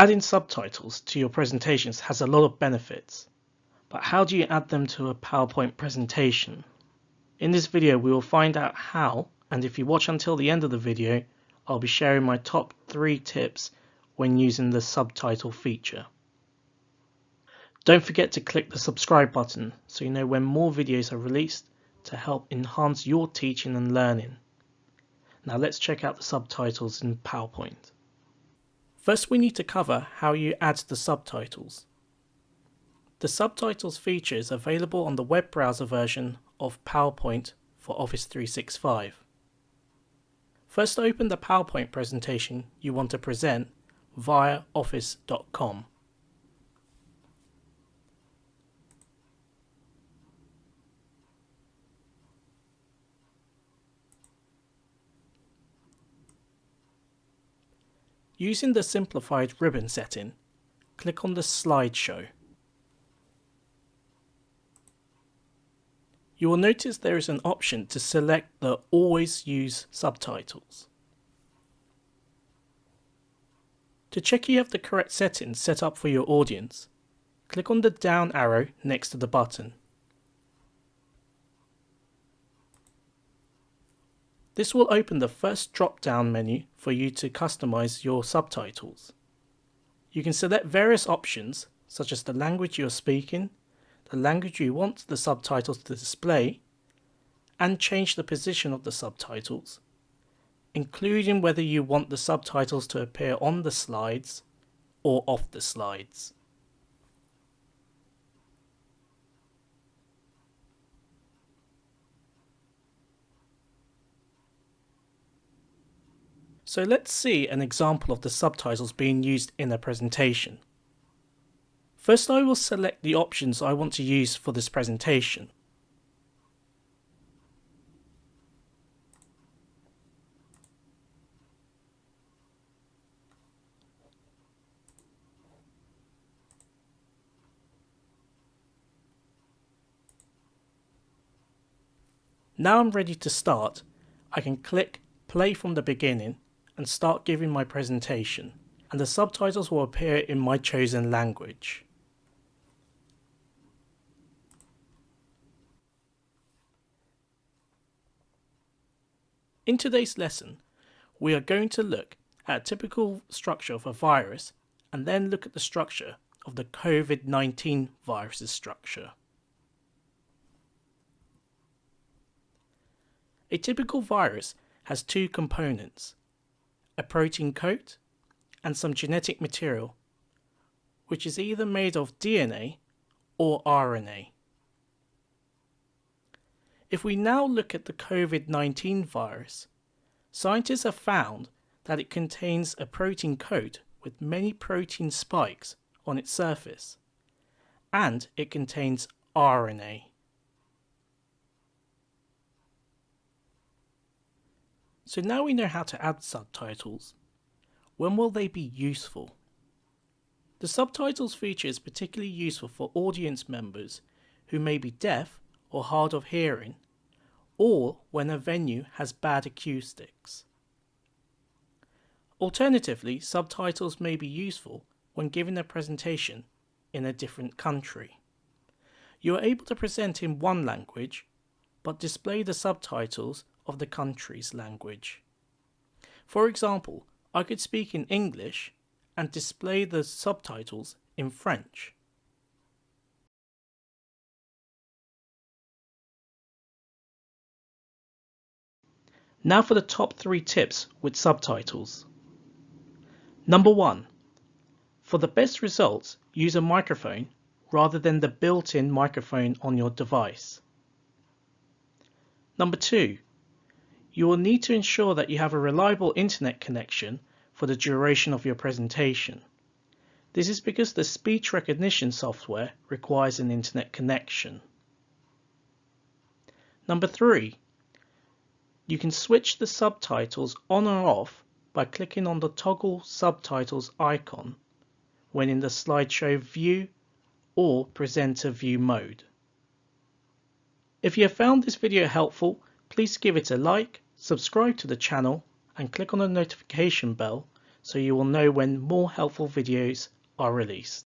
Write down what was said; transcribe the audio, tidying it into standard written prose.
Adding subtitles to your presentations has a lot of benefits, but how do you add them to a PowerPoint presentation? In this video we will find out how, and if you watch until the end of the video, I'll be sharing my top 3 tips when using the subtitle feature. Don't forget to click the subscribe button so you know when more videos are released to help enhance your teaching and learning. Now let's check out the subtitles in PowerPoint. First we need to cover how you add the subtitles. The subtitles feature is available on the web browser version of PowerPoint for Office 365. First open the PowerPoint presentation you want to present via office.com. Using the simplified ribbon setting, click on the slideshow. You will notice there is an option to select the Always Use Subtitles. To check you have the correct settings set up for your audience, click on the down arrow next to the button. This will open the first drop-down menu for you to customize your subtitles. You can select various options such as the language you are speaking, the language you want the subtitles to display, and change the position of the subtitles, including whether you want the subtitles to appear on the slides or off the slides. So let's see an example of the subtitles being used in a presentation. First I will select the options I want to use for this presentation. Now I'm ready to start. I can click play from the beginning and start giving my presentation, and the subtitles will appear in my chosen language. In today's lesson, we are going to look at a typical structure of a virus and then look at the structure of the COVID-19 virus's structure. A typical virus has 2 components, a protein coat and some genetic material, which is either made of DNA or RNA. If we now look at the COVID-19 virus, scientists have found that it contains a protein coat with many protein spikes on its surface, and it contains RNA. So now we know how to add subtitles. When will they be useful? The subtitles feature is particularly useful for audience members who may be deaf or hard of hearing, or when a venue has bad acoustics. Alternatively, subtitles may be useful when giving a presentation in a different country. You are able to present in one language, but display the subtitles of the country's language. For example, I could speak in English and display the subtitles in French. Now for the top 3 tips with subtitles. Number 1. For the best results, use a microphone rather than the built-in microphone on your device. Number 2. You will need to ensure that you have a reliable internet connection for the duration of your presentation. This is because the speech recognition software requires an internet connection. Number 3. You can switch the subtitles on or off by clicking on the toggle subtitles icon when in the slideshow view or presenter view mode. If you have found this video helpful, please give it a like, subscribe to the channel and click on the notification bell so you will know when more helpful videos are released.